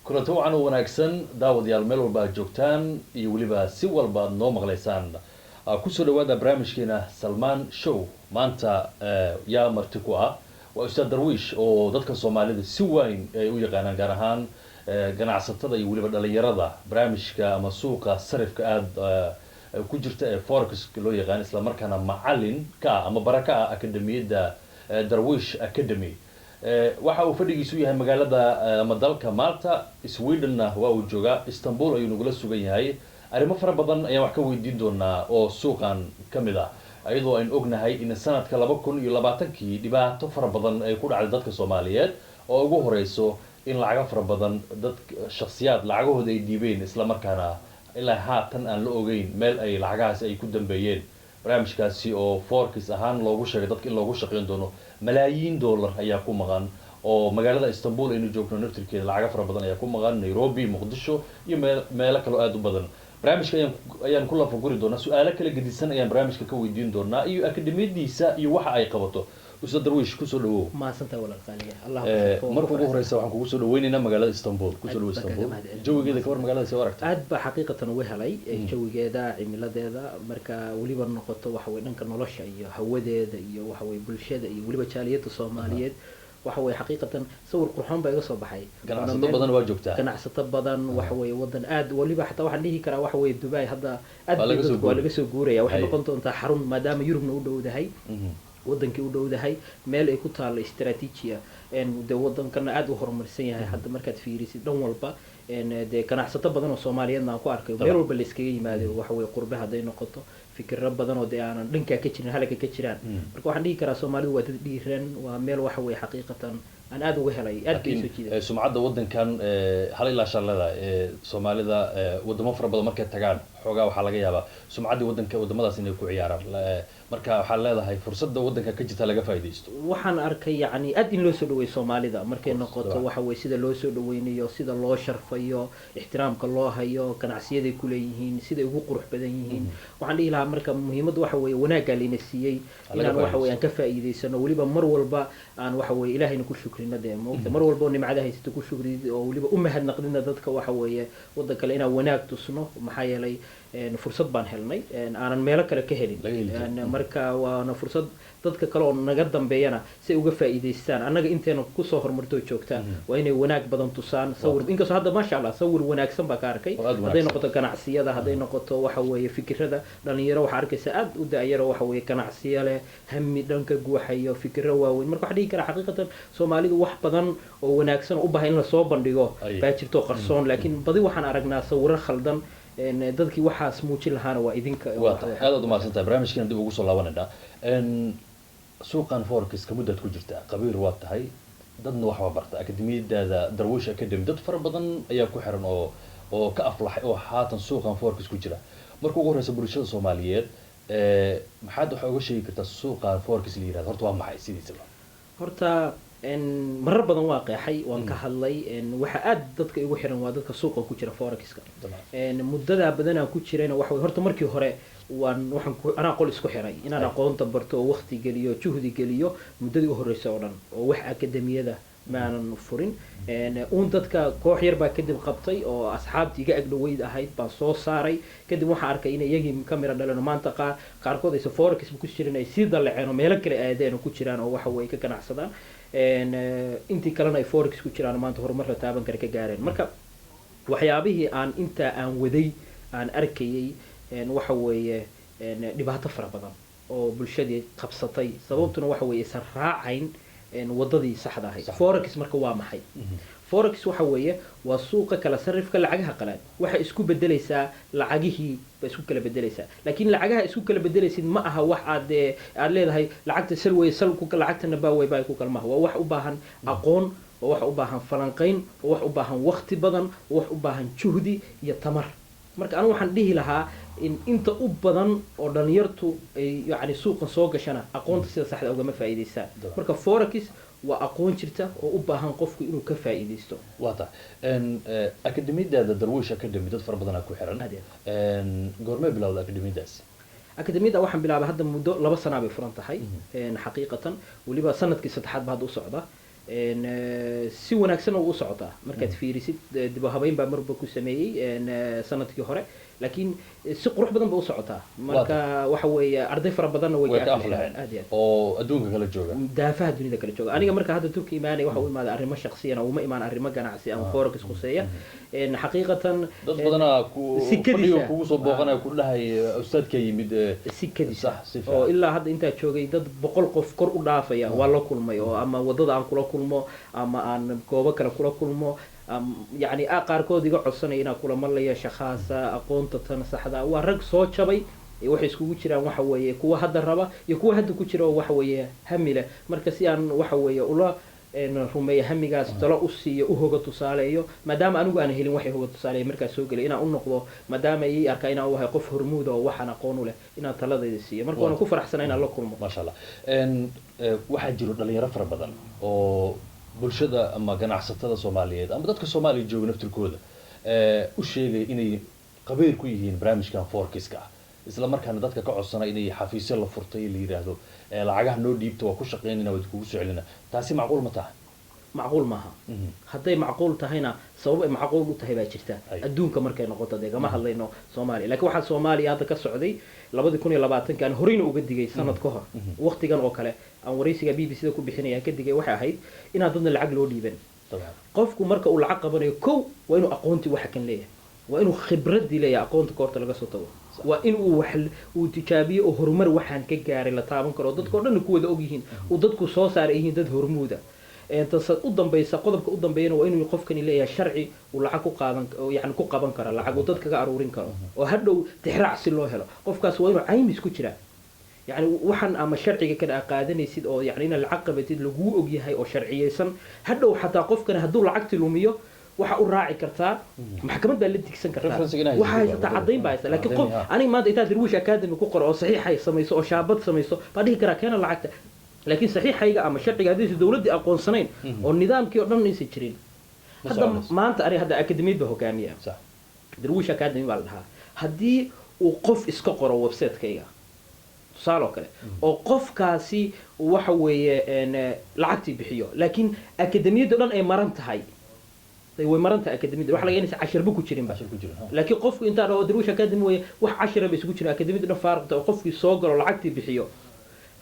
kulanti wacan u wanaagsan daawadayaal meel walba aad joogtaan iyo weliba si walba aad noo maqlaysaan kusoo dhawaada barnaamijkeena Salmaan Show maanta yaa marti ku ah waa Ustaad Darwiish oo dadka Soomaalida si weyn ay u yaqaanaan gaar ahaan ganacsatada iyo weliba dhalinyarada barnaamijka ama suuqa sarifka aad ku jirta ee forex loo yaqaan isla markaana macallin ka ama baraka akademiyada Darwiish Academy waxa uu fadhigiisu yahay magaalada ama dalka Malta Sweden-na waa uu joogaa Istanbul ayuu nagula sugan yahay arrimo fara badan ayaan wax ka weydiin doonaa oo suuqan kamid ah ayadoo aan ognahay in sanadka 2020kii dhibaato fara badan ay ku dhacday dadka Soomaaliyeed oo ugu horeyso in lacag fara badan dad shakhsiyaad lacagahooda ay diibeen isla markaana ilaa haatan aan la ogeyn meel ay lacagahaas ay ku dambeeyeen barnaamijkaasi oo forex ahaan loogu sheegay dadka in loogu shaqeyn doono malaayiin dollar ayaa ku maqan oo magaalada Istanbul aynu joogno naftirkeeda lacag fara badan ayaa ku maqan Nairobi Muqdisho iyo meelo kale aad u badan barnaamijka ayaan ku lafaguri doonaa su'aalo kala gedisan ayaan barnaamijka ka weydiin doonaa iyo akademiyadiisa iyo waxa ay qabato Ustaad Darwiish ku soo dhawow ma santa walaal qaaliga Allah markuu ugu horeysa waxaan kugu soo dhaweynaynaa magaalada Istanbul ku soo dhawow Istanbul jawigeeda ka war magaalada soo aragtay aad ba xaqiiqatan u helay jawigeeda cimiladeeda marka waliba noqoto waxa way dhanka nolosha iyo hawadeeda iyo waxa way bulshada iyo waliba jaaliyada Soomaaliyeed waxa way xaqiiqatan sawir qurxoon baa iga soo baxay ganacsato badan waa joogtaa ganacsato badan waxa way wadan aad waliba xataa waxaan dhihi karaa waxa way Dubai hadda aad waa laga soo guuraya waxay noqon doontaa xarun maadaama Yurubna u dhowdahay wadankii u dhowdahay meel ay ku taalo istaraatiijiya de wadankana aad u horumarsan yahay hadda markaad fiirisid dhan walba de ganacsato badan oo Soomaaliyeedna aan ku arkay meel walba la iskaga yimaado waxa way qurbe haday noqoto fikirro badan oo aanan dhanka ka jirin halka ka jiraan marka waxaan dhihi karaa Soomaalidu waa dad dhiiran waa meel waxa way xaqiiqatan aan aad uga helay aad bay soo jiiday sumcadda wadankan hal ilaa shalada Soomaalida wadamo fara badan markay tagaan xoogaa waxa laga yaabaa sumcadda wadanka wadamadaas inay ku ciyaaraan marka waxa leedahay fursadda wadanka ka jirta laga faa'iideysto waxaan arkay yani aad in loo soo dhaweeyo Soomaalida markay noqoto waxa way sida loo soo dhaweynayo sida loo sharfayo ixtiraamka loo hayo ganacsiyada ku leeyihiin sida ugu qurux badan yihiin waxaan dhihi lahaa marka muhiimadu waxa way wanaaga leena siiyay inaan waxa way aan ka faa'iideysano waliba mar walba aan waxa way ilaahayna ku shukrino deemoogta mar walba nimcada haysto ku shukriid oo waliba u mahadnaqdina dadka waxa way wadanka kale inaan wanaag tusno maxaa yeelay fursad baan helnay aanan meel kale ka helin marka waana fursad dadka kale oo naga dambeeyana si uga faa'iideystaan anaga inteena ku soo hormarto joogtaan waa inay wanaag badan tusaan sawir inkastoo hadda ma sha Allah sawir wanaagsan ba ka arkay haday noqoto ganacsiyada haday noqoto waxa weeye fikirada dhalinyaro waxa arkaysa aad u daayaro waxa weeye ganacsiyo leh hammi dhanka guuxayo fikirro waaweyn marka waxa dhihi kara xaqiiqatan Soomaalidu wax badan oo wanaagsan u baahan in la soo bandhigo baa jirto qarsoon laakiin badi waxaan aragnaa sawirro khaldan dadkii waxaas muujin lahaana waa idinka aad u maarsantahay barnaamijkeena dib ugu soo laabanayna suuqan forex ka muddo ku jirta qabiir waa tahay dadna wax barta akademiyada Darwiish Academy dad fara badan ayaa ku xiran oo ka aflaxay oo haatan suuqan forex ku jira markuu ugu horeysa bulshada Soomaaliyeed maxaad wax uga sheegi kartaa suuqan forex la yiraahdo horta waa maxay sidiisaba horta marar badan waa qeexay waan ka hadlay waxa aad dadka igu xiran waa dadka suuqa ku jira forex-ka muddada badan aan ku jirayna waxa horta markii hore waxaan ana qol isku xiray inaan aqoonta barto oo waqti geliyo juhdi geliyo muddadii u horeysay oo dhan oo wax akademiyada maanan furin dadka koox yar baa kadib qabtay oo asxaabtii iga agdhoweyd ahayd baan soo saaray kadib waxaan arkay in iyagii kamera dhalano maanta qaarkood ay forex ku jireen ay sii dalaceen oo meelo kale aadeen oo ku jiraan oo waxa way ka ganacsadaan intii kalena ay forex ku jiraan maanta horumar la taaban kara ka gaareen marka waxyaabihii aan inta aan waday aan arkayay waxa weeye dhibaato fara badan oo bulshadii qabsatay sababtuna waxa weeye san raacayn wadadii saxda ahayd forex marka waa maxay forex waxa weeye waa suuqa kala sarifka lacagaha qalaad waxa isku bedelaysaa lacagihii ba isku kala bedelaysaa laakiin lacagaha isku kala bedelaysid ma aha wax aad leedahay lacagta salway salku lacagtana baaway baa ku kalmaha waa wax u baahan aqoon waa wax u baahan falanqayn waa wax u baahan waqti badan waa wax u baahan juhdi iyo tamar marka anu waxaan dhihi lahaa in inta u badan oo dhalinyartu ay yani suuqan soo gashana aqoonta sida saxda uga ma faa'iideystaan marka forex waa aqoon jirta oo u baahan qofku inuu ka faa'iideysto waata akademiyada Darwiish Academy dad fara badan ku xiran goorma bilowday akademiyadaas akademiyada waxaan bilaabay hadda muddo 2 sano bay furan tahay xaqiiqatan waliba sanadkii saddexaad baad u socda si wanaagsan oo u socotaa markaad fiirisid dib u habeyn baa marba ku sameeyey sanadkii hore laakiin si qurux badan ba u socotaa marka waxa weeye arday fara badanna way ka aflahayn aad iyo aad oo adduunka kala jooga daafaha dunida kala jooga aniga marka hadda turki imaanay waxa uu imaaday arrimo shakhsiyan oo uma imaan arrimo ganacsi ama forex khuseeya xaqiiqatan dad badanaa ku sikadiisa kugu soo booqanaya ku dhahay ustaadka yimid sikadiisa sax si oo ilaa hadda intaa joogay dad 100 qof kor u dhaafaya waa la kulmay oo ama wadada aan kula kulmo ama aan goobo kale kula kulmo يعني qaarkood iga codsanay inaan kulamo la yeesho khaasa aqoonta tan saxda waa rag soo jabay waxay iskugu jiraan waxa weeye kuwa hadda raba iyo kuwa hadda ku jira waxa weeye hamile marka si aan waxa weeye ula rumeeyo hamigaas talo u siiyo u hoga tusaaleeyo maadaama anigu aan helin waxay hoga tusaaleeyo marka soo galay inaan u noqdo maadaama ay arkaa inaan u ahay qof hormuud oo waxaan aqoon u leh inaan taladayda siiyo marka waan ku faraxsanahay inaan la kulmo ma sha Allah waxa jiro dhalinyaro fara badan oo bulshada ama ganacsatada Soomaaliyeed ama dadka Soomaaliya jooga naftirkooda u sheegay inay qabiil ku yihiin barnaamijkan forex-ka isla markaana dadka ka codsanay inay xafiisyo la furtay la yiraahdo lacagaha noo dhiibto waa ku shaqeynayna wad kugu soo celina taasi macquul ma tahay macquul maaha hadday macquul tahayna sabab ay macquul u tahay baa jirta adduunka markay noqoto deegama hadlayno Soomaaliya laakiin waxa Soomaaliya hadda ka socday 2020 kan horeyna uga digay sanad ka hor waqtigan oo kale aan wareysiga BBC-da ku bixinaya ka digay waxay ahayd in dadna lacag loo dhiiban qofku marka uu lacag qabanayo kow waa inuu aqoonti waxa kan leeyahay waa inuu khibrad leeyahay aqoonta koorta laga soo tago waa in uu wax uu tijaabiyo oo horumar waxaan ka gaaray la taaban karo dadka oo dhan ku wada og yihiin oo dadku soo saaray yihiin dad hormuuda inta u dambaysa qodobka u dambeeyana waa inuu qofkani leeyahay sharci uu lacag ku qaadan yani ku qaban karo lacag uu dadka ka aruurin karo oo hadhow tixraac si loo helo qofkaas waa inuu caymis ku jira يعني waxan ama sharciga ka qaadanaysid oo yani in lacag qabatid lagu og yahay oo sharciyeysan hadhow xataa qofkan haduu lacagti lumiyo waxa uu raaci kartaa maxkamad baa la digsan kartaa waxa ay tacadeyn baaysa laakiin qof aniga maanta inta Darwish Academy ku qoro oo saxiix ay sameeyso oo shaabad sameeyso badii kara keena lacagta laakiin saxiixayga ama sharciga hadii dawladda aqoonsanayn oo nidaamkii oo dhan aysan jirin hadda maanta ari hadda akademiyada hogaamiya sax Darwish Academy baa lahaa hadii uu qof iska qoro website-kayga tusaale kale oo qofkaasi waxa weeye lacagti bixiyo laakiin akademiyada dhan ay maran tahay way maran tahay akademiyada waxa laga inay 10 ku jirin ba laakiin qofku inta oo Darwish Academy way wax 10 ba isugu jira akademiyada dhan faarqta oo qofkii soo galo lacagti bixiyo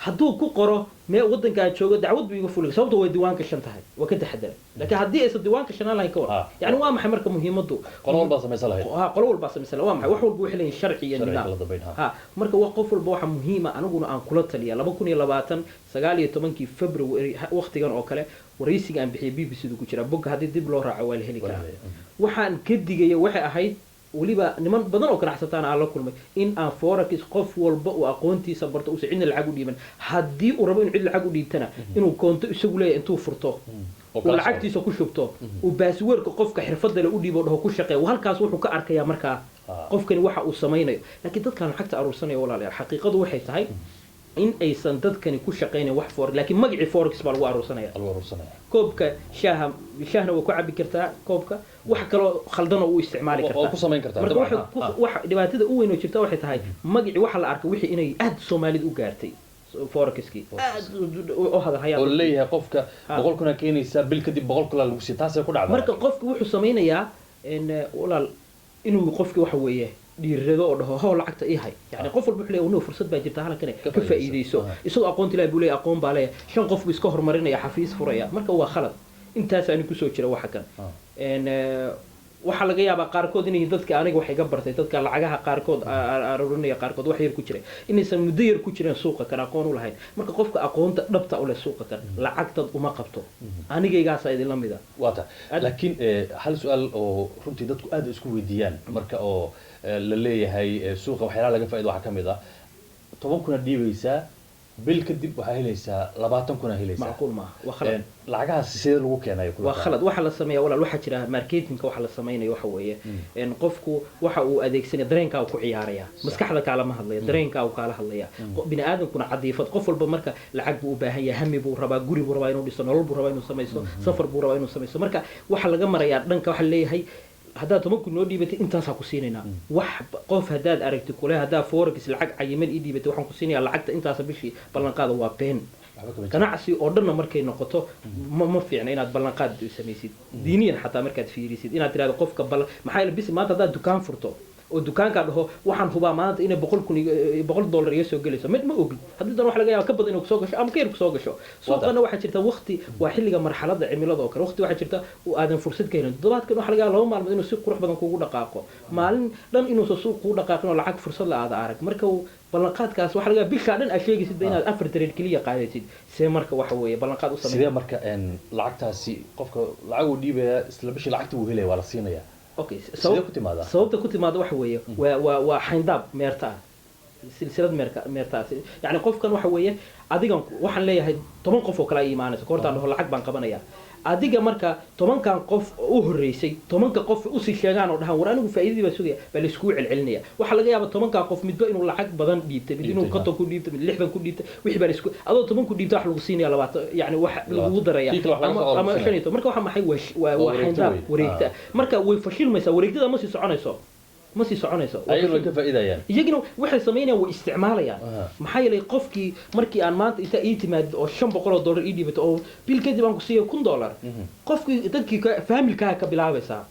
hadduu ku qoro mee wadanka joogo dacwad buu iga fulay sababtoo way diiwaanka shan tahay waa ka taxadar laakiin haddii aysan diiwaanka shan lahayn ka war yani waa maxay marka muhiimadu qolo walba sameeysan lahayd qolo walba sameeysan waa maxay wax walba wixii leeyahay sharci iyo nidaam marka waa qof walba waxa muhiim ah aniguna aan kula taliya 2020 19 February waqtigan oo kale wareysiga aan bixiyay BBC-da ku jira bog hadii dib loo raaco waa la heli karaa waxaan ka digay waxay ahayd waliba niman badan oo ganacsataan aan la kulmay in aan forex qof walba oo aqoontiisa barto uu cidna lacag u dhiiban hadii uu rabo in cid lacag u dhiibtana inuu koonto isagu leeyahay intuu furto oo lacagtiisa ku shubto oo passwordka qofka xirfadda la u dhiibo dhaho ku shaqeeyo halkaas wuxuu ka arkayaa marka qofkani waxa uu sameeynayo laakiin dadkan lacagta aruursanayo walaalayaal xaqiiqadu waxay tahay in aysan dadkani ku shaqeynay wax forex laakiin magacii forex baa lagu aruursanaya koobka shaahna waa ku cabi kartaa koobka wax kale khaldan oo u isticmaali kartaa oo ku sameyn kartaa wax dhibaatada u weyn oo jirta waxay tahay magacii waxa la arkay wixii inay aad Soomaalida u gaartay forex-kii oo hada hay'ad oo leeyahay qofka 100 kuna keenaysa bil kadib 100 kula lagu sii taas ay ku dhacday marka qofku wuxuu sameynayaa in walaal inuu qofki waxa weeye dhiirado oo dhaho hawl lacagta ii hay yani qof walba wuxuu leeyahay fursad baa jirta halkan ka faa'iideyso isagoo aqoonti ilaahay buu leeyahay aqoon baa leeyahay shan qof iska hormarinaya xafiis furaya marka waa khalad intaas aan ku soo jira waxa kan waxa laga yaabaa qaarkood inay dadka aniga wax iga bartay dadka lacagaha qaarkood aruurinaya qaarkood wax yar ku jiray inaysan muddo yar ku jireen suuqa kan aqoon u lahayn marka qofka aqoonta dhabta u leh suuqa kan lacagtad uma qabto anigaygaas ay la mid ah waata laakiin hal su'aal oo runtii dadku aad isku weydiiyaan marka oo la leeyahay suuqa waxyaalaha laga faa'iido waxa kamid ah 10 kuna dhiibaysa bil kadib waxa helaysaa 20 kuna helaysaa macquul ma waa khalad lacagaha sidee lagu keenayo waa khalad waxa la sameeyaa walaal waxa jira marketingka waxa la sameeyo waxa weeye in qofku waxa uu adeegsanay dareenka uu ku ciyaaraya maskaxda kala ma hadlaya dareenka uu kala hadlaya bini aadamkuna cadiifad qof walba marka lacag buu u baahan yahay hami buu rabaa guri buu rabaa inuu dhiso nolol buu rabaa inuu sameeyo safar buu rabaa inuu sameeyo marka waxa laga marayaa dhanka waxa leeyahay هذا تمكن نودي بتي أنت ساكوسيننا وح قف هذا أركت كله هذا فوركس العق عيمل إيدي بتي وحن كوسيني على العقد أنت سبيشي بلن قاعد وابين ganacsi oo dhanna markay noqoto ma fiicna inaad ballanqaad samaysid diiniyan xataa markaad fiirisid inaad tiraahdo qofka maxaa yeele bis maanta haddaad dukaan furto oo dukaankaa dhaho waxaan hubaa maanta inay $100 iga soo gelayso ma ogin haddii dan wax laga yaaba ka badan inuu kusoo gasho ama ka yar kusoo gasho suuqana waxaa jirta waqti waa xilliga marxaladda cimilada oo kale waqti waxaa jirta uu aadan fursad ka helin toddobaadkan waxa laga yaaba 2 maalmood inuu si qurux badan kugu dhaqaaqo maalin dhan inuusan suuq kugu dhaqaaqin oo lacag fursad la aada arag marka ballanqaadkaas waxa laga yaaba bisha dhan aad sheegaysid inaad 4 trade kaliya qaadaysid see marka waxa weeye ballanqaad u sameeyo sidee marka lacagtaasi qofka lacag uu dhiibaya isla bishii lacagta uu helaya waa la siinaya okay sababta ku timaada waxa weeye waa xayndaab meerta silsilad meerta yani qofkan waxa weeye adigan waxaan leeyahay 10 qof oo kala iimaanaysa koortaan dhaho lacag baan qabanaya adiga marka 10kan qof u horeysay 10ka qof u sii sheegaan oo dhahan war anigu faa'iidadii baa sugaya bal isku celcelinaya waxa laga yaabaa 10ka qof midba inuu lacag badan dhiibtay mid inuu 50 ku dhiibtay mid 60 ku dhiibtay wixii baan isku adoo 10 ku dhiibtay wax lagu siinaya 20 yani wax lagu daraya ama 15 marka waxa maxay waa xayndaab wareegta marka way fashilmaysaa wareegtada ma sii soconayso ayaguna ka faa'iidayaan iyaguna waxay sameynayaan way isticmaalayaan maxaa yeelay qofkii markii aan maanta inta ii timaad oo $500 ii dhibato oo bil kadib aan ku siiyo $1,000 qofkii dadkii familkaa ka bilaabaysaa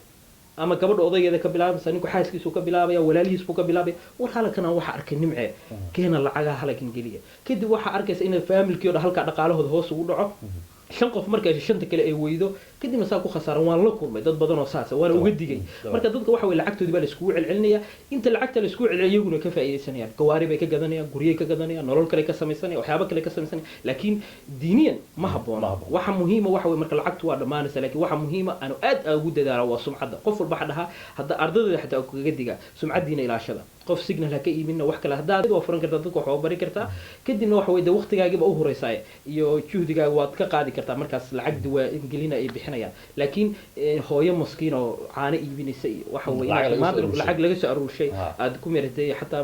ama gabadha odageeda ka bilaabaysaa ninku xaaskiisu ka bilaabaya walaalihiis buu ka bilaabaya war halkan waxa arkay nimce keena lacaga halkan geliya kadib waxa arkaysa in familkii oo halka dhaqaalahooda hoos ugu dhaco 5 qof markay 5 kale ay weydo kadibna saa ku khasaaran waan la kulmay dad badan oo saas waan uga digay marka dadka waxa way lacagtoodii baa la isku celcelinaya inta lacagta la isku celceliyo iyaguna ka faa'iideysanayaan gawaari bay ka gadanayaan guriyay ka gadanayaan nolol kale ka samaysanayaan waxyaabo kale ka samaysanayaan laakiin diiniyan ma habboona waxa muhiim waxa way marka lacagtu waa dhamaanaysa laakiin waxa muhiim aanu aad ugu dadaalo waa sumcadda qof walba dhaha hadda ardayda xataa kaga diga sumcadiina ilaashada qof signal ka iibina wax kale hadda waa furan kartaa dadku waxa bari kartaa kadibna waxa way waqtigaagiiba u horeysaa iyo juhdigaaga waad ka qaadi kartaa markaas lacag waa ingelina ay bixinayaan laakiin hooyo maskiin oo caano iibinaysa waxa way lacag laga soo aruurshay aad ku meeratay xataa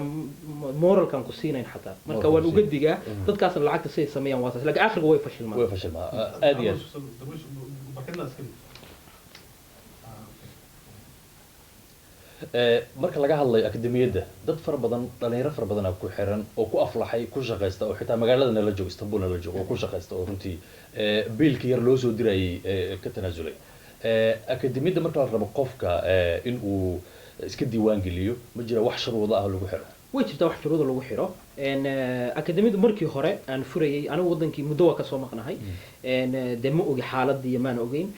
moralkan ku siinayn xataa marka waan uga digaa dadkaasna lacagta say sameeyaan waa taas laakiin aakhirka way fashilmaan aad iyo marka laga hadlayo akademiyadda dad fara badan dhalinyaro fara badan ku xiran oo ku aflaxay ku shaqeysta oo xitaa magaalada nala joogo Istanbul nala joogo oo ku shaqeysta oo runtii biilka yar loo soo dirayay ka tanaasulay akademiyadda marka la rabo qofka in uu iska diiwaan geliyo ma jira wax shuruudo ah lagu xiro way jirtaa wax shuruudo lagu xiro akademiyaddu markii hore aan furayay anigu wadankii muddo waa ka soo maqnahay de ma ogi xaaladii maan ogeyn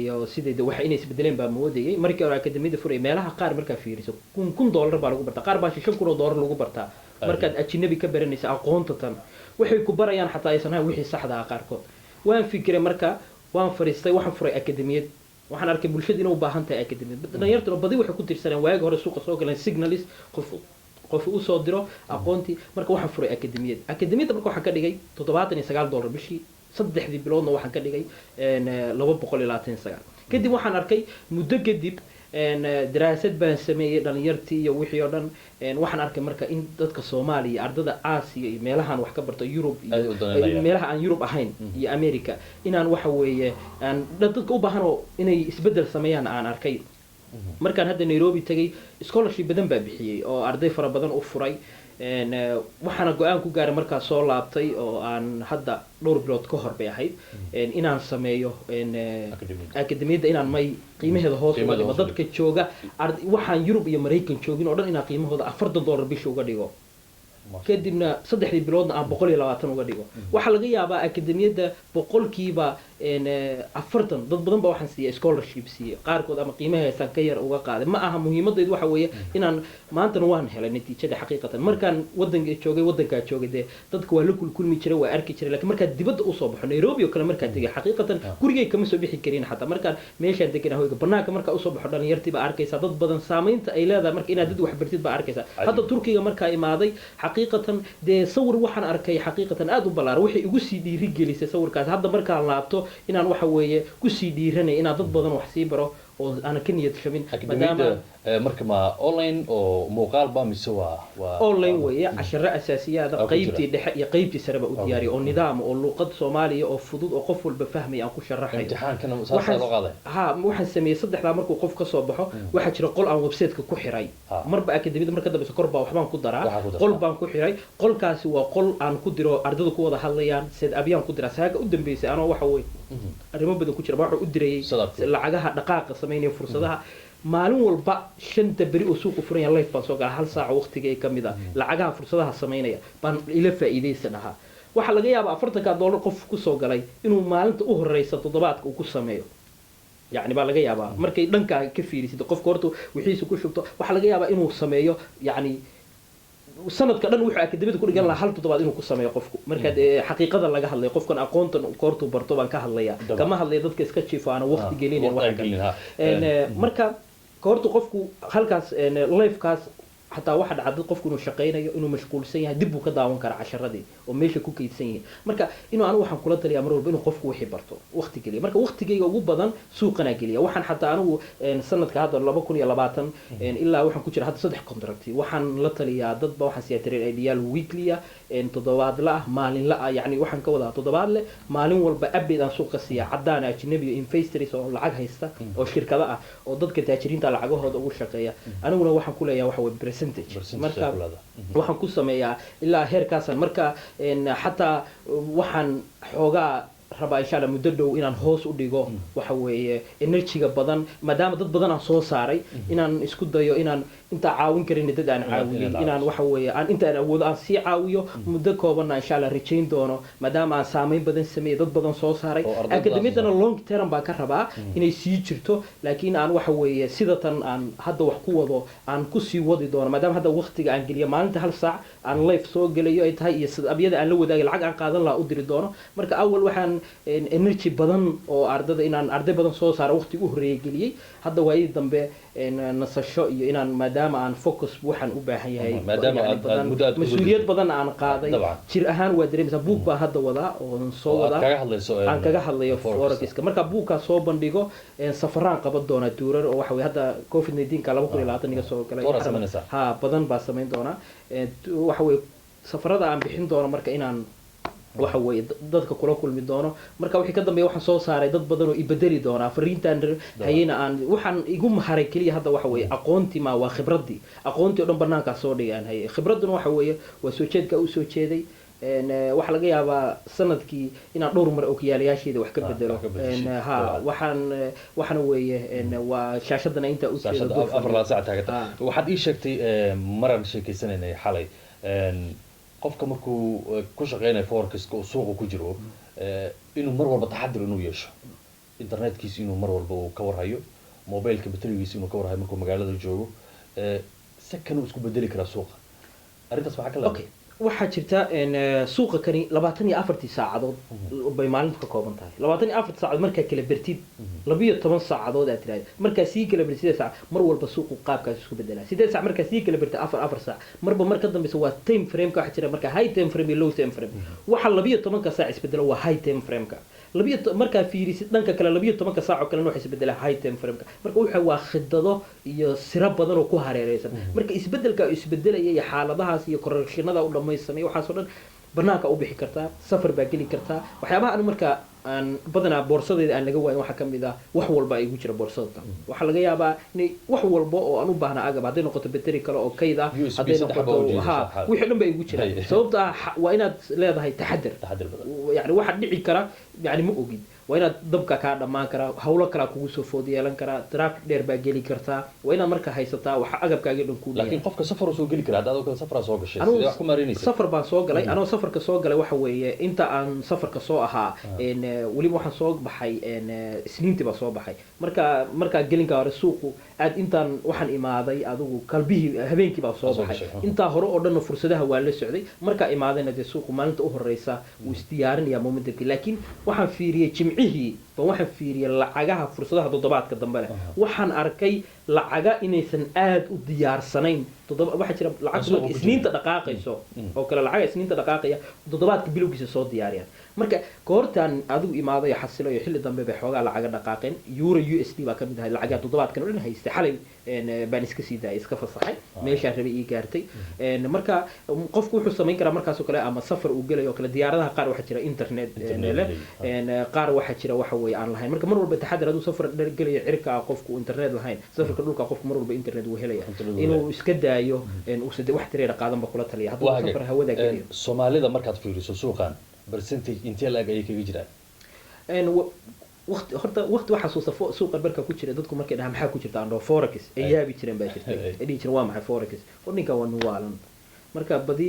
iyo sidii waxa inay isbedeleen baa moodayay markii hore akademiyadda furayay meelaha qaar markaa fiiriso $1,000 baa lagu bartaa qaar baa $5,000 lagu bartaa markaad ajnabi ka baranaysa aqoonta tan waxay ku barayaan xataa aysan ahayn wixii saxda ah qaarkood waan fikiray marka waan fariistay waxaan furay akademiyad waxaan arkay bulshada inay u baahan tahay akademiyad dhalinyartuna badi waxay ku tirsaneen waagi hore suuqa soo galeen signalist qof u soo diro aqoontii marka waxaan furay akademiyadda marka waxaan ka dhigay $79 bishii 3 biloodna waxaan ka dhigay $229 kadib waxaan arkay muddo kadib daraasad baan sameeyay dhalinyartii iyo wixii oo dhan waxaan arkay marka in dadka Soomaaliya ardada Aasiya iyo meelahan wax ka barto Europe iyo meelaha aan Europe ahayn iyo America inaan waxa weeye aan dadka u baahan oo inay isbedel sameeyaan aan arkay markaan hadda Nairobi tagay scholarship badan baa bixiyay oo arday fara badan u furay waxaana go'aan ku gaaray markaa soo laabtay oo aan hadda dhowr bilood ka hor bay ahayd inaan sameeyo akademiyadda inaan may qiimaheeda hoos uga dhigo dadka jooga waxaan Europe iyo Mareykan joogin oo dhan inaan qiimahooda $40 bishii uga dhigo kadibna 3 biloodna aan 120 uga dhigo waxa laga yaabaa akademiyadda boqolkiiba 40 dad badan baa waxaan siiyay scholarship siiyay qaarkood ama qiimaheesan ka yar uga qaaday ma aha muhiimadeedu waxa weeye inaan maanta waan helay natiijada xaqiiqatan markaan wadanka joogay dadka waa la kulmi jiray waa arki jiray laakiin markaan dibadda u soo baxo Nairobi oo kale markaan tagay xaqiiqatan gurigay kama soo bixi karin xataa markaan meeshaan deganaa hoyga banaanka markaan u soo baxo dhalinyartii baa arkaysa dad badan saameynta ay leedahay marka inaad dad wax bartid baa arkaysa hadda Turkiga markaa imaaday xaqiiqatan sawir waxaan arkay xaqiiqatan aad u ballaaran wixii igu sii dhiiri gelisay sawirkaas hadda markaan laabto inaan waxa weeye ku sii dhiiranay inaan dad badan wax sii baro oo aan ka niyad jabin maadaama marka ma online oo muuqaal ba mise waa online weeye casharo asaasiyaada qaybtii dhexe iyo qaybtii sare ba u diyaariyo oo nidaam oo luqad Soomaaliya oo fudud oo qof walba fahmay aan ku sharaxay imtixaankana saas loo qaaday waxaan sameeyay saddexda markuu qof ka soo baxo waxa jira qol aan website-ka ku xiray marba akademiyada marka dambe kor baa waxbaan ku daraa qol baan ku xiray qolkaasi waa qol aan ku diro ardaydu ku wada hadlayaan sid abiyaan ku diraa saaga u dambeysay anoo waxa weey arrimo badan ku jira waxa u direeyay lacagaha dhaqaaqa sameynaya fursadaha maalin walba 5 bari oo suuq furan yahay live baan soo galay hal saac waqtiga ay kamid ah lacagaha fursadaha sameynaya baan ila faa'iideysanaha waxa laga yaabaa $40 qof ku soo galay inuu maalinta u horeysa toddobaadka uu ku sameeyo يعني baa laga yaabaa markay dhanka ka fiirisid qofka horta wixiisa ku shubto waxa laga yaabaa inuu sameeyo yani sanadka dhan wuxuu akademiyada ku dhigan lahaa hal toddobaad inuu ku sameeyo qofku marka xaqiiqada laga hadlayo qofkan aqoontan koortu barto baan ka hadlaya kama hadlay dadka iska jiifo aan waqti gelinin wax marka koortu qofku halkaas live kaas حتى واحد عدد قف كونه شقينا إنه مشغول سيها دبوا كذا وانكر عشرة دي وماشي كوكي سيها مركا إنه أنا وحن كلات اللي أمره بينه قف وحي برتو وقت كلي مركا وقت جاي وجود بدن سوقنا كلي وحن حتى أنا سنة كهذا الله بكون يلا بعتن إلا وحن كتير هذا صدق كونتراكتي وحن لطلي عدد وحن سياتري الأيديال ويكليا تضواد لا مالين لا يعني وحن كودا تضواد له مالين والبأبد عن سوق السيا عدانا أجنبي إنفستريس أو العج هيستا أو شركة لا أو ضد كتاجرين تاع العجوه هذا أول شقية أنا ولا وحن كله يا وحول marka waxaan ku sameeyaa ilaa heerkaasan marka xataa waxaan xoogaa rabaa insha Allah muddo dhow inaan hoos u dhigo waxa weeye energy-ga badan maadaama dad badan aan soo saaray inaan isku dayo inaan inta caawin karin dad aan caawiyay inaan waxa weeye aan inta aan awoodo aan si caawiyo muddo kooban insha Allah rajayn doono maadaama aan saameyn badan sameeyay dad badan soo saaray akademiyadana long term baan ka rabaa inay sii jirto laakiin aan waxa weeye sidatan aan hadda wax ku wado aan ku sii wadi doono maadaama hadda waqtiga aan geliyo maalinta hal saac aan live soo gelayo ay tahay iyo sababiyada aan la wadaagay lacag aan qaadan lahaa u diri doono marka awal waxaan energy badan oo ardada inaan arday badan soo saaro waqtiga u horeeyay geliyay hadda waayay dambe nasasho iyo inaan maadaama aan focus waxaan u baahan yahay maadaama aad mas'uuliyad badan aan qaaday jir ahaan waa dareemaysaa buug baa hadda wadaa oo soo wadaa aan kaga hadlayo forexiska marka buugka soo bandhigo safaraan qaban doona duurar oo waxa weey hadda covid-19 ka 2020 niga soo galay ha badan baa sameyn doona waxa weey safarada aan bixin doono marka inaan waxa weey dadka kula kulmi doono marka wixii ka dambeeyay waxaan soo saaray dad badan oo ibadali doona fariintan hayina aan waxaan igu maharay kaliya hadda waxa weey aqoonti ma waa khibradii aqoonti oo dhan banaanka soo dhigaan hay khibraduna waxa weey waa soo jeedka u soo jeeday waxa laga yaabaa sanadkii inaan dhowr mar okiyaalayaasheeda wax ka bedelo waxaan weeye waa shaashadana inta u jeedo afar saac taagata waxaad ii sheegtay maran sheekaysanay xalay qofka markuu ku shaqeynayo forexiska oo suuqa ku jiro inuu mar walba taxadir inuu yeesho internetkiisa inuu mar walba uu ka warhayo mobilka baterigiisa inuu ka warhayo markuu magaalada joogo sakan uu isku bedeli karaa suuqa arrintaas waxa kala waxaa jirta suuqa kani 24 saacadood bay maalinta ka kooban tahay 24 saacadood marka kala bertid 12 saacadood aad tiraahdo marka si kala bertid saac mar walba suuqu qaabkaas isku bedelaa 8 saac marka si kala bertid 4 saac marba marka dambaysa waa time frame ka xira marka high time frame iyo low time frame waxa 12 ka saac isbedelo waa high time frame ka marka fiirisid dhanka kale 12 saac oo kale wax isbedela high time frame ka marka waxa waa khidado iyo sira badan oo ku hareeraysan marka isbedelka isbedelaya iyo xaaladahaas iyo correctionada u dhamaysanay waxa soo dhan banaanka u bixi kartaa safar baa geli kartaa waxyaabaha aan marka aan badanaa boorsadeeda aan laga waayin waxa kamid ah wax walba ay ugu jira boorsada waxa laga yaabaa in wax walba oo aan u baahna agab haday noqoto battery kale oo kayd ah haday noqoto wixii dhan bay ugu jiraan sababta waa inaad leedahay taxadir yani waxa dhici kara yani ma ogid waa inaad dabka ka dhamaan kara hawlo kala kugu soo food yeelan kara traffic dheer baa geli kartaa waa inaad marka haysataa waxa agabkaaga dhan ku laakiin qofka safar soo geli kara hadda safar soo gashay sidee wax ku maareynaysaa safar baan soo galay anoo safarka soo galay waxa weeye inta aan safarka soo ahaa wali waxaan soo baxay isniintii baa soo baxay marka gelinka hore suuqu aad intaan waxaan imaaday adigu qalbihii habeenkii baa soo baxay inta hore oo dhan fursadaha waa la socday marka imaadayna de suuqu maalinta u horeysa uu isdiyaarinaya momentumki laakiin waxaan fiiriyay jimcihii waxaan fiiriyay lacagaha fursadaha toddobaadka dambe waxaan arkay lacaga inaysan aad u diyaarsanayn waxa jira lacag isniinta dhaqaaqayso oo kale lacag isniinta dhaqaaqaya toddobaadka bilowgiisa soo diyaariyaan marka goortaan adigu imaaday xasilo iyo xilli dambe bay xoogaa lacaga dhaqaaqeen euro USD baa kamid ahay lacagaha toddobaadkan oo dhan haystay xalay baan iska sii daayay iska fasaxay meeshaan rabay ii gaartay marka qofku wuxuu samayn karaa markaas oo kale ama safar uu gelayo kale diyaaradaha qaar waxaa jira internet qaar waxaa jira waxa weeye aan lahayn marka mar walba taxadar hadduu safar gelayo cirka qofku internet lahayn safarka dhulka qofku mar walba internet uu helaya inuu iska daayo uusan wax tireera qaadan ba kula taliya hadduu safar hawada geliyo Soomaalida markaad fiiriso suuqan percentage intee laga ay kaga jiraan waqti waxa suuqa barka ku jira dadku markay dhahaan maxaa ku jirta andho forex ay yaabi jireen baa jirtay ay dhihi jireen waa maxay forex ninka waa nuwaalan marka badi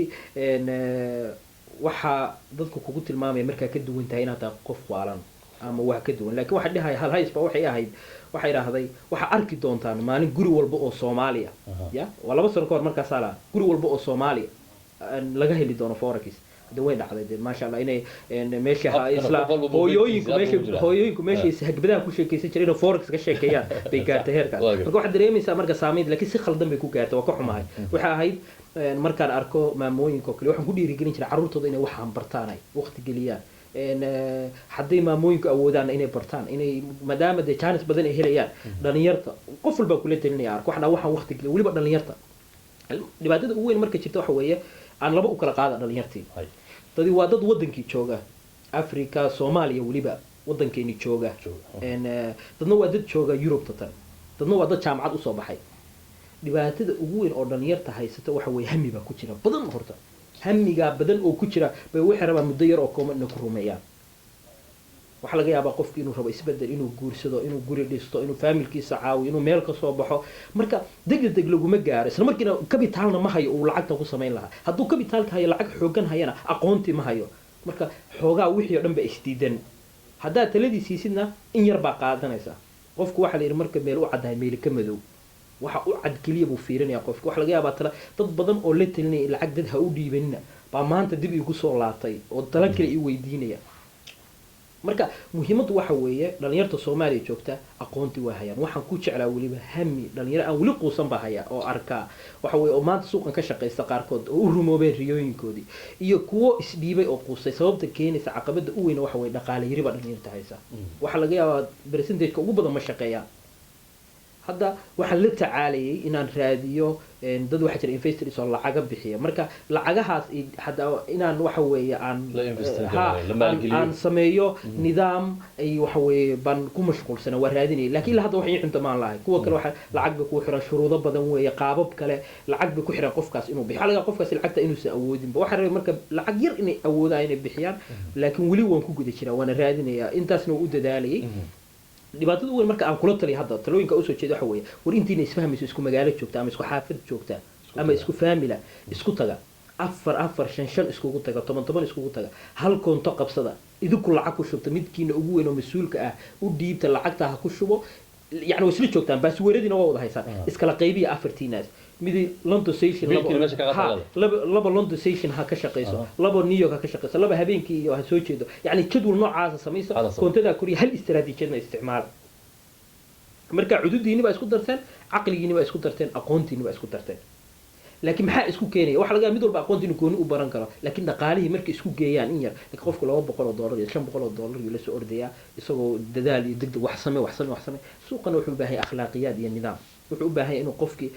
waxa dadku kugu tilmaamaya markaa ka duwan tahay inaad qof waalan ama wax ka duwan laakiin waxa dhahay hal hays ba waxay ahayd waxay raahday waxa arki doontaan maalin guri walba oo Soomaaliya ya waa 2 sano ka hor markaas ala guri walba oo Soomaaliya laga heli doono forex way dhacday ma sha Allah inay meesha isla hooyooyinku meesha hagbadaha ku sheekaysan jireen forex ka sheekeeyaan bay gaartay heerkaas marka waxa dareemaysaa marka saameyd laakiin si khaldan bay ku gaartay waa ka xumahay waxa ahayd markaan arko maamooyinka kale waxaan ku dhiirigelin jiray carruurtooda inay waxaan bartaan ay waqti geliyaan hadday maamooyinku awoodaan inay bartaan inay maadaama de chance badan ay helayaan dhalinyarta qof walba kula talinaya arko waxaan waqti geliyo waliba dhalinyarta dhibaatada ugu weyn marka jirta waxa weeye aan laba u kala qaada dhalinyartii dadii waa dad wadankii jooga Afrika Soomaaliya waliba wadankeeni jooga dadna waa dad jooga Europe dadna waa dad jaamacad u soo baxay dhibaatada ugu weyn oo dhalinyarta haysata waxa weeye hami baa ku jira badan horta hamiga badan oo ku jira bay waxay rabaan muddo yar oo kooban inay ku rumeeyaan waxa laga yaabaa qofkii inuu rabo isbedel inuu guursado inuu guri dhisto inuu familkiisa caawiyo inuu meel ka soo baxo marka degdeg laguma gaaro isla markiina capitalna ma hayo uu lacagta ku sameyn lahaa hadduu capitalka hayo lacag xoogan hayana aqoonti ma hayo marka xoogaa wixii oo dhan ba isdiidan haddaa taladii siisidna in yar baa qaadanaysa qofku waxa la yiri marka meel u cadahay meel ka madow waxa u cad kaliya buu fiirinaya qofku waxa laga yaabaa tala dad badan oo la talinay lacag dad ha u dhiibanina baa maanta dib igu soo laatay oo tala kale i weydiinaya marka muhiimadu waxa weeye dhalinyarta Soomaaliya joogta aqoonti waa hayaan waxaan ku jeclaa waliba hami dhalinyaro aan wali quusan baa haya oo arka waxa weeye oo maanta suuqan ka shaqeysta qaarkood oo u rumoobay riyooyinkoodii iyo kuwo isdhiibay oo quusay sababta keenaysa caqabada u weyn waxa weeye dhaqaale yari baa dhalinyarta haysa waxa laga yaabaa percentage ugu badan ma shaqeeyaan hadda waxaan la tacaalayay inaan raadiyo dad waxa jira investors oo lacaga bixiya marka lacagahaas hadda inaan waxa weeye aan sameeyo nidaam ay waxa weeye ban ku mashquulsana waa raadinay laakiin hadda wax ay xunta maan lahayn kuwa kale waxa lacag bay ku xiran shuruudo badan weeye qaabab kale lacag bay ku xiran qofkaas inuu bixiyo laga qofkaas lacagta inuu sa awoodin waxa rabay marka lacag yar inay awoodaan inay bixiyaan laakiin wali waan ku guda jiraa waana raadinayaa intaasna u dadaalayay dhibaatada weyn marka aan kula taliyo hadda talooyinka u soo jeedo waxa weeye war intiina isfahmayso isku magaalo joogta ama isku xaafad joogta ama isku family isku taga afar shan iskugu taga 10 iskugu taga hal koonto qabsada idinku lacag ku shubta midkiina ugu weyn oo mas'uulka ah u dhiibta lacagta ha ku shubo يعني وسلي جوكتان بس وردينا واو ده هيسان إسكال قيبية أفرتيناس مدي لندن سيشن لبا لندن سيشن هكشقيسه لبا نيويورك هكشقيسه لبا هبينكي وهسوي كده يعني جدول نوع عاصة سميسه كنت ذا كوري هل استراتيجية استعمال مركا عدودي نبى اسكو درتين عقلي نبى اسكو درتين أقونتي نبى اسكو درتين لكن maxaa isku keenay waxa laga mid walba aqoonti inuu gooni u baran karo laakiin dhaqaalihi markay isku geeyaan in yar qofku $200 iyo $500 iyo la soo ordaya isagoo dadaal iyo degdeg wax samee suuqana wuxuu u baahan yahay akhlaaqiyad iyo nidaam wuxuu u baahan yahay inuu qofkii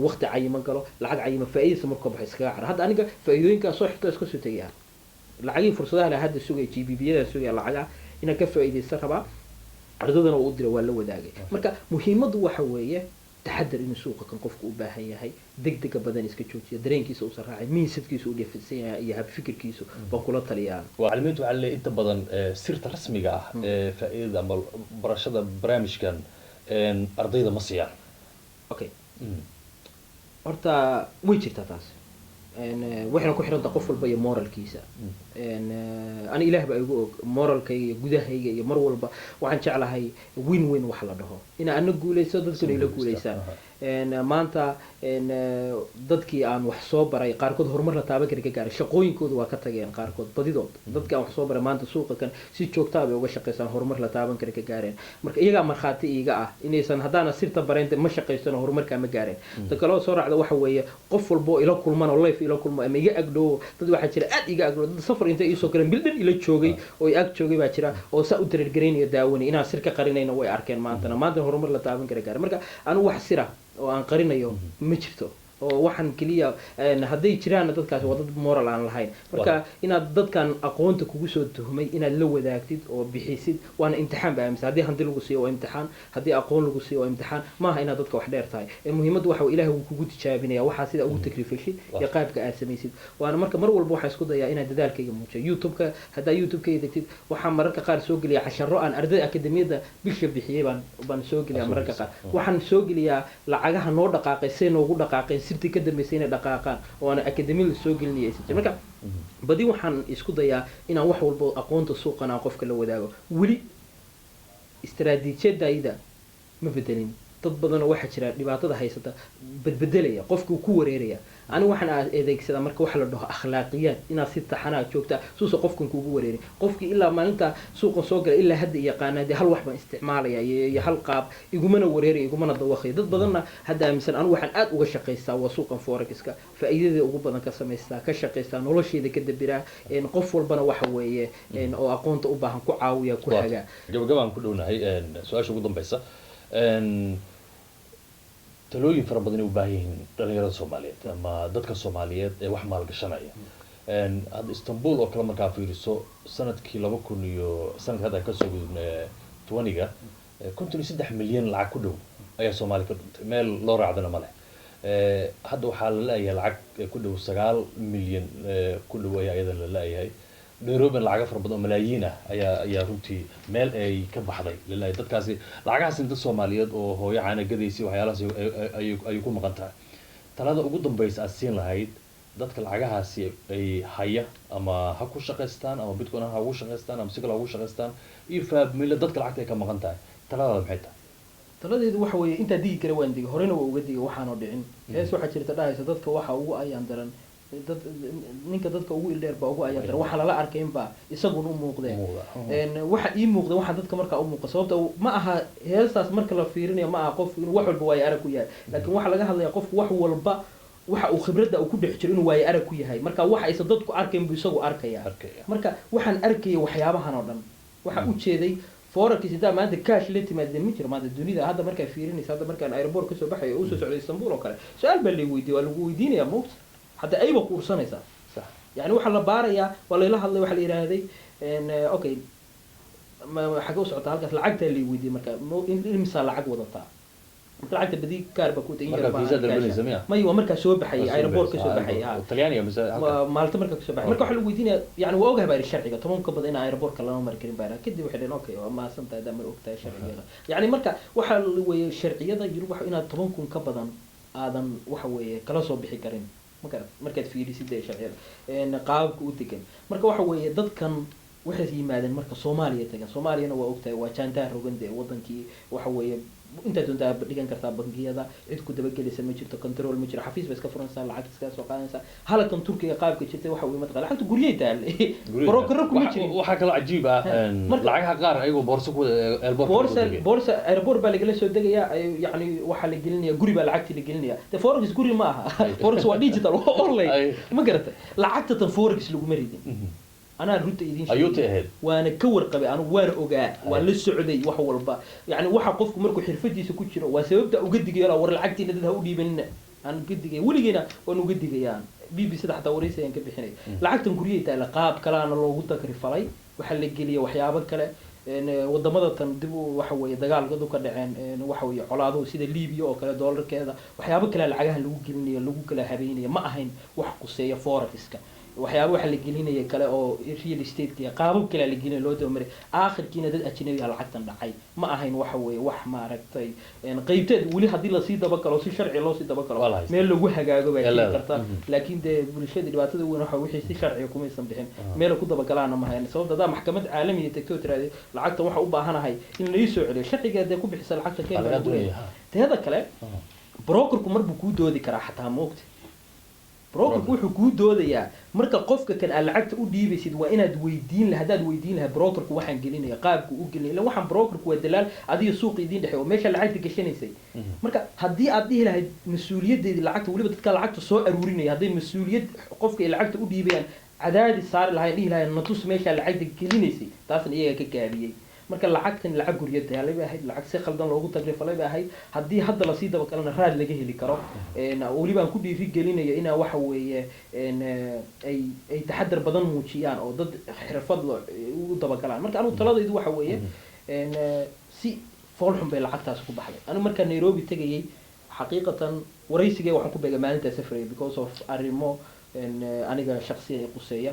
waqti cayiman galo lacag cayiman faa'iideysa markuu baxay iskaga xar hadda aniga faa'iidooyinka soo xigto iska soo tagay lacagii fursadaha la hadda sugay GBB-yada sugay lacaga ina ka faa'iideysan raba ardadana uu diray waa la wadaagay marka muhiimadu waxa weeye taxadar in suuqa kan qofku u baahan yahay degdeg badan iska joojiyo dareenkiisa uu sarraacay miisadkiisa uu dhifsan yahay iyo hab fikirkiisa baan kula taliyaan wacalimiintu waxa la inta badan sirta rasmiga ah faa'iidada ama barashada barnaamijkan ardayda ma siiyaan okay horta way jirtaa taas waxaan ku xiranta qof walba iyo moralkiisa ana ilaah baa igu og moralkayga gudahayga iyo mar walba waxaan jeclahay win wax la dhaho ina ana guuleyso dadkuna ila guuleysaan maanta dadkii aan wax soo baray qaarkood horumar la taaban kara ka gaaray shaqooyinkooda waa ka tageen qaarkood badidood dadkii aan wax soo baray maanta suuqa kan si joogto ah bay uga shaqeystaan horumar la taaban kara ka gaareen marka iyaga marxaati iiga ah inaysan haddaana sirta bareynta ma shaqeysano horumarka ma gaareen ta kale oo soo raacda waxa weeye qof walbo ila kulman oo life ila kulmo ama iga agdhow dad waxa jira aad iga agdhow dad safar kor intay iisoo galeen bildhan ila joogay oo ag joogay baa jira oo saa u dareergaraynaya daawanay inaan sir ka qarinayna way arkeen maantana horumar la taaban kara gaar marka anigu wax sira oo aan qarinayo ma jirto oo waxaan kaliya hadday jiraan dadkaas waa dad moral aan lahayn marka inaad dadkan aqoonta kugu soo tuhmay inaad la wadaagtid oo bixisid waana imtixaan baa aaminsan haddii hanti lagu siiyo waa imtixaan haddii aqoon lagu siiyo waa imtixaan maaha inaad dadka wax dheer tahay muhiimaddu waxa ilaahay wuu kugu tijaabinaya waxaa sida ugu takrifashid iyo qaabka aad samaysid waana marka mar walba waxaan isku dayaa inaan dadaalkayga muujiyo youtube-ka haddaa youtube-ka degtid waxaan mararka qaar soo geliya casharo aan ardayda akademiyada bisha bixiyey baan soo geliyaa mararka qaar waxaan soo geliyaa lacagaha noo dhaqaaqay see noogu dhaqaaqeen sirtii ka dambeysay inay dhaqaaqaan oo aan akademi la soo gelinaya aysan jirin marka badi waxaan isku dayaa inaan wax walba aqoonta suuqan aan qofka la wadaago weli istaraatiijiyadayda ma bedelin dad badanoo waxaa jira dhibaatada haysata bedbedelaya qofkuu ku wareeraya anigu waxaan adeegsadaa marka waxa la dhaho akhlaaqiyaad inaad si taxanaa joogtaa suusa qofkan kuugu wareerin qofkii ilaa maalinta suuqan soo gala ilaa hadda yaqaanaa dee hal wax baan isticmaalaya iyo hal qaab igumana wareeraya igumana dawaqaya dad badanna hadda aaminsan anigu waxaan aad uga shaqaystaa waa suuqan forexiska faa'iidada ugu badan ka samaystaa ka shaqaystaa nolosheeda ka dabiraa qof walbana waxa weeye oo aqoonta u baahan ku caawiya ku hagaa gabagabaan ku dhownahay su-aasha ugu dambaysa talooyin fara badan ay u baahan yihiin dhalinyarada soomaaliyeed ama dadka soomaaliyeed ee wax maalgashanaya hadda istanbul oo kale markaa fiiriso sanadkii 2000 iyo sanadka hadda kasoo gudubna 20ga 53 milyan lacag ku dhow ayaa soomaali ka dhuntay meel loo raacdana ma leh hadda waxaa la leeyahay lacag ku dhow 9 milyan ku dhow ayaa iyada la leeyahay nairobi lacag fara badan malaayiin ah ayaa runtii meel ay ka baxday lillahi dadkaasi lacagahaas dad Soomaaliyeed oo hooyo caana gadaysi waxyaalahaas ay ku maqan tahay talada ugu dambaysa aad siin lahayd dadka lacagahaasi ay haya ama ha ku shaqaystaan ama bitcoin ha ugu shaqaystaan ama sigala ugu shaqaystaan iyo faamila dadka lacagta ay ka maqan tahay talada maxay tahay taladeedu waxa weeye inta digi kale waan digi horena waa uga digi waxaan oo dhicin hees waxa jirta dhahaysa dadka waxa ugu ayaan daran ninka dadka ugu ildheer baa ugu ayaan daran waxa lala arkay in baa isaguna u muuqdeen waxa ii muuqda waxa dadka markaa u muuqda sababta ma aha heestaas marka la fiirinayo ma aha qofku inuu wax walba waayo arag ku yahay laakiin waxa laga hadlayaa qofku wax walba waxa uu khibradda uu ku dhex jiro inuu waayo arag ku yahay marka waxa aysan dadku arkayn buu isagu arkaya marka waxaan arkayay waxyaabahan oo dhan waxa u jeeday forex sidaa maanta cash la timaadeen ma jiro maanta dunida hadda markaa fiirinaysa hadda markaan airport ka soo baxay oo soo socday Istanbul oo kale su'aal baa la weydiiyay waa lagu weydiinayaa moogta hadda ayba kuursanaysaa sax yani waxa la baarayaa wala ila hadlay waxa la yiraahday okay ma xaga u socota halkaas lacagta la weydiiyay marka imisa lacag wadataa lacagta badi kaarba ku tayin ma iyo marka soo baxay airport ka soo baxay Talyaaniga mise maalta marka ka soo baxay marka waxa la weydiinaya yani waa ogahay baa sharciga 10 ka badan in airport ka lama mari karin baa kadib waxay dheen okay ma santahay dama ogtahay sharciga yani marka waxa weeye sharciyada yurub waxa inaad 10,000 ka badan aadan waxa weeye kala soo bixi karin markaad fiirisid sharciyada qaabka u degan marka waxa weeye dadkan waxay yimaadeen marka Soomaaliya tagan Soomaaliyana waa ogtahay waa jaantaa rogande wadankii waxa weeye inta doontaa dhigan kartaa bangiyada cid ku dabagelaysa ma jirto control ma jiro xafiis ba iska furanaysaa lacag iska soo qaadanaysaa halkan Turkiga qaabka jirtay waxa uu mataqaan lacagta guriyay taal broker ku ma jirin waxa kale cajiib ah lacagaha qaar ayagoo boorso ku boorso airport baa laga soo degayaa yani waxa la gelinayaa guri baa lacagta la gelinayaa de forex guri ma aha forex waa digital waa online ma garatay lacagta tan forex lagu maridin أنا رنت إيدين شيء وأنا كور قبي أنا وانا أوجا ولا السعودي وحول والبا يعني واحد قفكم مركو حرفتي سكوتشنا وسبب أوجد جيلا ورا العقتي ندها ودي بيننا أنا قد جي ولي جينا وأنا قد جيان بي سدح توريسة يعني كيف حني العقت نقوليه تلا قاب كلا أنا لو قلت كريفاي وحل الجلية وحيابك كلا إن ودمضة تندبو وحوي دجال قدو كدعين وحوي علاضو سيد ليبيا أو كلا دولار كذا وحيابك كلا العجها اللي جلني اللي كلا هبيني ما أهين وحقصية فوركسك waxyaabo waxa la gelinaya kale oo real estate ka qaabab kale la gelinayo loo doomaray aakhirkiina dad ajnabi ah lacagtan dhacay ma ahayn waxa weeye wax ma aragtay qaybteed wali hadii la sii daba kalo si sharci loo sii daba kalo meel lagu hagaago baa jiri karta laakiin de bulshada dhibaatada weyn waxa wixii si sharci kuma aysan bixin meel ku daba galaana ma hayn sababta maxkamad caalami ah tagto tiraade lacagtan waxa u baahanahay in la soo celiyo sharcigeeda ku bixisa lacagta kale teeda kale brokerku marbu ku doodi karaa xataa moogta brokerku wuxuu ku doodayaa marka qofka kan aad lacagta u dhiibaysid waa inaad weydiin hadaad weydiin lahaa brokerku waxaan gelinaya qaabku u gelinaya ilaa waxaan brokerku waa dalaal adiga suuq idin dhaxay oo meesha lacagta gashanaysay marka haddii aad dhihi lahayd mas'uuliyadeedii lacagta waliba dadka lacagta soo aruurinaya hadday mas'uuliyad qofka ay lacagta u dhiibayaan cadaadis saari lahayn dhihi lahayn natus meesha lacagta gelinaysay taasna iyaga ka gaabiyey marka lacagtan lacag guryo daalay bay ahayd lacag si khaldan loogu tagrifalay bay ahayd haddii hadda lasii daba kalena raad laga heli karo weliba aan ku dhiiri gelinayo inaa waxa weeye ay taxadar badan muujiyaan oo dad xirfad u dabagalaan marka anigu taladaydu waxa weeye si foolxun bay lacagtaas ku baxday anigu markaa Nairobi tegayay xaqiiqatan waraysigay waxaan ku beegay maalinta safarey because of arrimo aniga shakhsiyan quseeya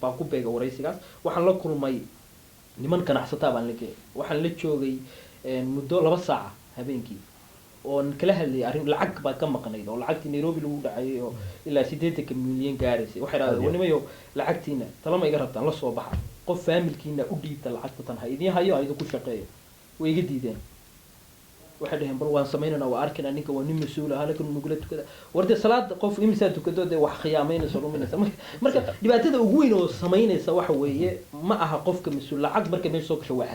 baan ku beegay waraysigaas waxaan la kulmay niman ganacsataa baan la geeyay waxaan la joogay muddo 2 saac habeenkii oo kala hadlay arrin lacag baa ka maqnayd oo lacagtii Nairobi lagu dhacay oo ilaa 80 milyan gaaraysay waxay raadeen wanimayo lacagtiina talama iga rabtaan la soo baxa qof familkiina u dhiibta lacagta tan ha idin hayo aydu ku shaqeeyo way iga diideen waxay dhaheen bal waan sameynana waa arkina ninka waa nin mas'uul ah halkan nugula tukada warta salaad qof imisa tukado de wax khiyaameynayso ruminaysa marka dhibaatada ugu weyn oo sameynaysa waxa weeye ma aha qofka mas'uul lacag marka meesha soo gasho waa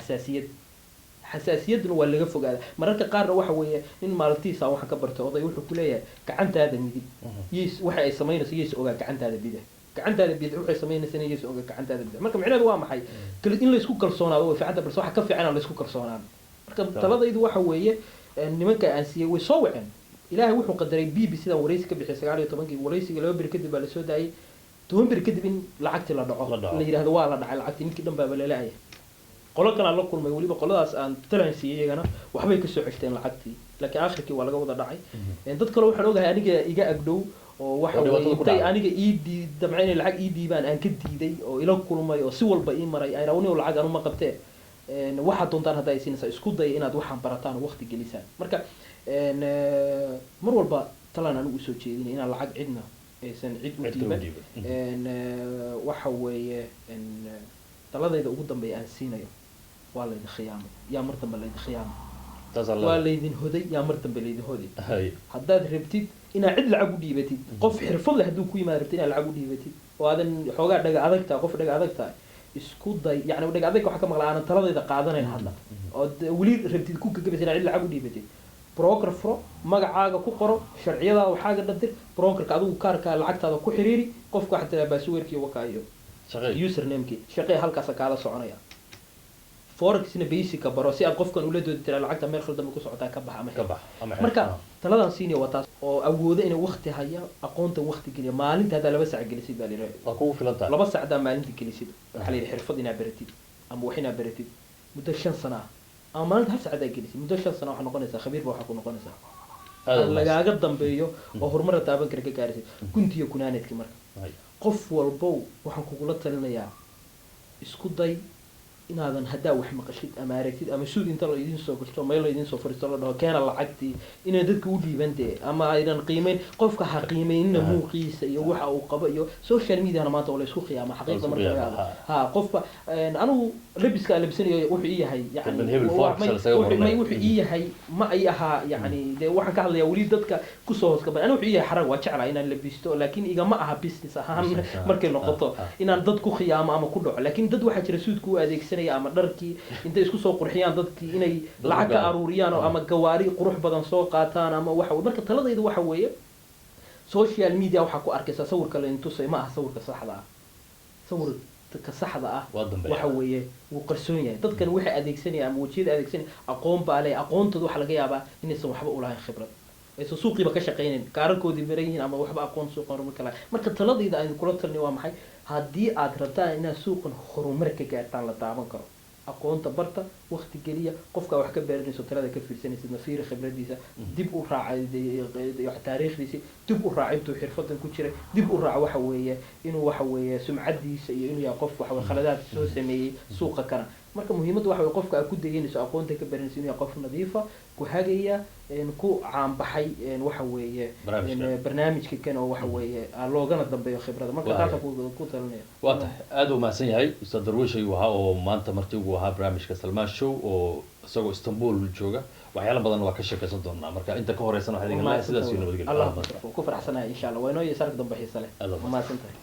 xasaasiyadna waa laga fogaada mararka qaarna waxa weeye in maalintiisa waxa ka bartay oday wuxuu ku leeyahay gacantaada midib yes waxa ay sameynayso yes ogaa gacantaada bidix waxay sameynaysaa yes ogaa gacantaada bidix marka micnaheedu waa maxay in la isku kalsoonaado way fiicanta balse waxa ka fiican in la isku kalsoonaado marka taladaydu waxa weeye nimanka aan siiyay way soo waceen ilaahay wuxuu qadaray BBC da waraysi ka bixiyay 19 waraysiga 2 bir kadib baa la soo daayay 2 bir kadib in lacagti la dhaco la yiraahdo waa la dhacay lacagti ninkii dhan baa leeyahay qolo kale la kulmay waliba qoladaas aan talaan siiyay iyagana waxbay ka soo xigteen lacagti laakiin aakhirkii waa laga wada dhacay dad kale waxaan ogahay aniga iga agdhow oo waxa weeye aniga damceen lacag diibaan aan ka diiday oo ila kulmay oo si walba ii maray ay raawni lacag aan uma qabtee waxa doontaan hadda ay siinaysaa isku day inaad waxaan barataan waqti gelisaan marka mar walba talaan anigu soo jeedinay inaan lacag cidna aysan cid u dhiiban waxa weeye taladayda ugu dambeeya aan siinayo waa la idin khiyaamay yaa mar dambe la idin khiyaamay waa la idin hoday yaa mar dambe la idin hoday haddaad rabtid inaad cid lacag u dhiibatid qof xirfad leh hadduu ku yimaado rabtid inaad lacag u dhiibatid oo aadan xoogaa dhaga adag tahay qof dhaga adag tahay isku day yani dhaga adag waxa ka maqlaa aan taladayda qaadanayn hadda oo wali rabtid ku gagabaysa inaad cid lacag u dhiibatid broker furo magacaaga ku qoro sharciyadaada waxaaga dhadir brokerka adigu kaarka lacagtaada ku xiriiri qofka xataa baasweerkii wakaayo usernamekii shaqee halkaas kaala soconaya forexna basica baro si aad qofkan ula doodi tira lacagta meel khaldan ku socotaa ka bax ama marka taladan siinay waa taas oo awoodo inay waqti haya aqoonta waqti geliya maalinta hada 2 saac gelisid baa leeyahay waa kugu filantaa 2 saac da maalinta gelisid waxa leeyahay xirfad inaad baratid ama wax inaad baratid muddo 5 sano ama maalinta 1 saac gelisid muddo 5 sano waxa noqonaysaa khabiir baa waxa ku noqonaysaa lagaaga dambeeyo oo horumar taaban kara ka gaaraysid kuntiyo kunaanadkii marka qof walbo waxaan kugula talinayaa isku day inaadan haddaa wax maqashid ama aragtid ama suud inta la idin soo gashto meel la idin soo fariisto la dhaho keena lacagtii inay dadka u dhiibantee ama aynan qiimeyn qofka ha qiimeynina muuqiisa iyo waxa uu qabo iyo social media maanta oo la isku qiyaamo xaqiiqda marka ha qofka anigu labiska labisanayo wuxuu yahay yani wuxuu yahay ma ay aha yani de waxaan ka hadlayaa wali dadka ku soo hoos qabay anigu wuxuu yahay xarag waa jeclaa inaan labisto laakiin igama aha business ahaan markay noqoto inaan dad ku qiyaamo ama ku dhaco laakiin dad waxa jira suudku u adeegsan ama dharkii intay isku soo qurxiyaan dadkii inay lacag ka aruuriyaan ama gawaari qurux badan soo qaataan ama waxa marka taladaydu waxa weeye social media waxa ku arkaysa sawirka la intusay ma aha sawirka saxda ah sawirka saxda ah waxa weeye wuu qarsoon yahay dadkan waxay adeegsanayaan ama wajiyada adeegsanayaan aqoon baa leh aqoontooda waxa laga yaabaa inaysan waxba u lahayn khibrad aysan suuqiiba ka shaqeynayn kaararkoodii barayihiin ama waxba aqoon suuqan horumar kala marka taladayda aan kula talnay waa maxay haddii aad rabtaan inaad suuqan horumar ka gaartaan la taaban karo aqoonta barta waqti geliya qofka wax ka beeranayso talada ka fiirsanaysid nafiir khibradiisa dib u raacay taariikhdiisa dib u raacay intuu xirfadan ku jiray dib u raac waxa weeye inuu waxa weeye sumcadiisa iyo inuu yahay qof wax khaladaad soo sameeyay suuqa kana marka muhiimaddu waxa weeye qofka aad ku deeganayso aqoonta ka beeranayso inuu yahay qof nadiifa ku hagaya ku caanbaxay waxa weeye barnaamijka kan oo waxa weeye loogana dambeeyo khibrada marka taas ku talinaya waa tahay aad u mahadsan yahay ustaad darwiish ayuu ahaa oo maanta marti ugu ahaa barnaamijka Salmaan Show oo isagoo Istanbul jooga waxyaalo badan waa ka sheekaysan doonaa marka inta ka horeysana waxaad igala sidaas iyo nabadgelyo Allah ku faraxsanahay insha Allah waa inoo yeesarka dambe xiiso leh ma santahay